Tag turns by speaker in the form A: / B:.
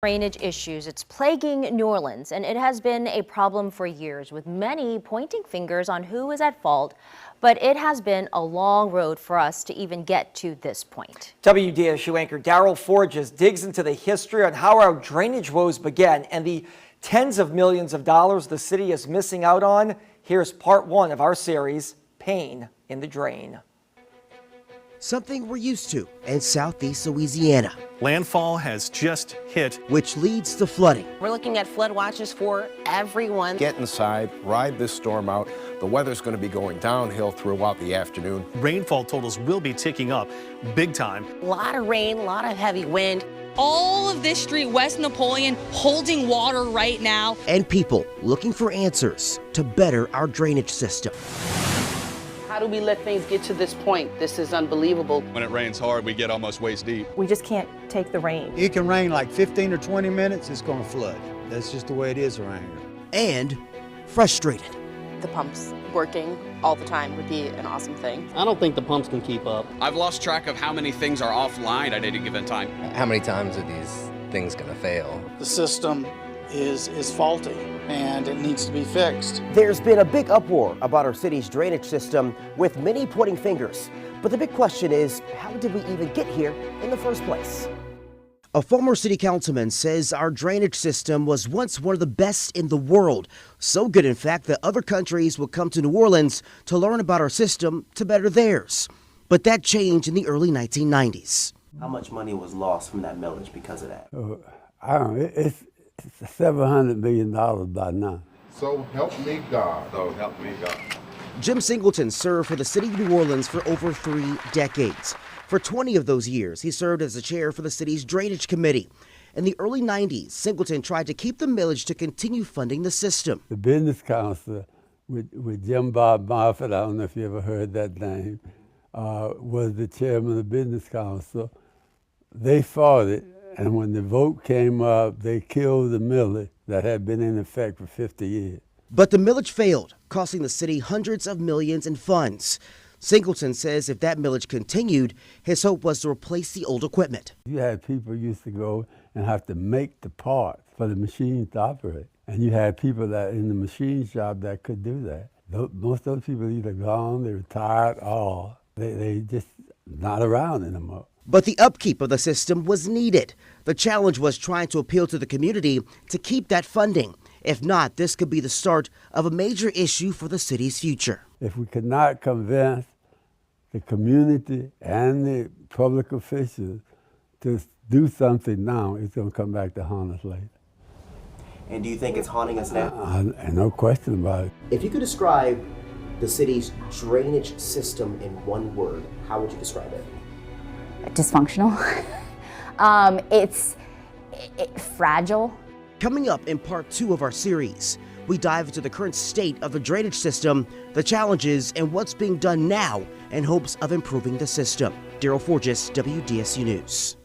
A: Drainage issues, it's plaguing New Orleans, and it has been a problem for years, with many pointing fingers on who is at fault. But it has been a long road for us to even get to this point.
B: WDSU anchor Daryl Forges digs into the history on how our drainage woes began and the tens of millions of dollars the city is missing out on. Here's part one of our series, Pain in the Drain.
C: Something we're used to in southeast Louisiana.
D: Landfall has just hit,
C: which leads to flooding.
E: We're looking at flood watches for everyone.
F: Get inside, ride this storm out. The weather's going to be going downhill throughout the afternoon.
D: Rainfall totals will be ticking up big time.
E: A lot of rain, a lot of heavy wind.
G: All of this street, West Napoleon, holding water right now.
C: And people looking for answers to better our drainage system.
H: How do we let things get to this point? This is unbelievable.
I: When it rains hard, we get almost waist deep.
J: We just can't take the rain.
K: It can rain like 15 or 20 minutes, it's going to flood. That's just the way it is around here.
C: And frustrated.
L: The pumps working all the time would be an awesome thing.
M: I don't think the pumps can keep up.
I: I've lost track of how many things are offline at any given time.
N: How many times are these things going to fail?
O: The system is faulty and it needs to be fixed.
C: There's been a big uproar about our city's drainage system, with many pointing fingers. But the big question is, how did we even get here in the first place? A former city councilman says our drainage system was once one of the best in the world. So good, in fact, that other countries would come to New Orleans to learn about our system to better theirs. But that changed in the early 1990s.
P: How much money was lost from that millage because of that?
Q: I don't know. It's $700 million by now.
R: So help me God.
I: So help me God.
C: Jim Singleton served for the city of New Orleans for over 3 decades. For 20 of those years, he served as the chair for the city's drainage committee. In the early 90s, Singleton tried to keep the millage to continue funding the system.
Q: The business council with Jim Bob Moffett, I don't know if you ever heard that name, was the chairman of the business council. They fought it, and when the vote came up, they killed the millage that had been in effect for 50 years.
C: But the millage failed, costing the city hundreds of millions in funds. Singleton says if that millage continued, his hope was to replace the old equipment.
Q: You had people used to go and have to make the parts for the machines to operate. And you had people that in the machine shop that could do that. Most of those people either gone, they retired, or they just not around anymore.
C: But the upkeep of the system was needed. The challenge was trying to appeal to the community to keep that funding. If not, this could be the start of a major issue for the city's future.
Q: If we could not convince the community and the public officials to do something now, it's going to come back to haunt us later.
P: And do you think it's haunting us now?
Q: No question about it.
P: If you could describe the city's drainage system in one word, how would you describe it?
S: Dysfunctional. It's fragile.
C: Coming up in part 2 of our series, we dive into the current state of the drainage system, the challenges, and what's being done now in hopes of improving the system. Daryl Forges, WDSU News.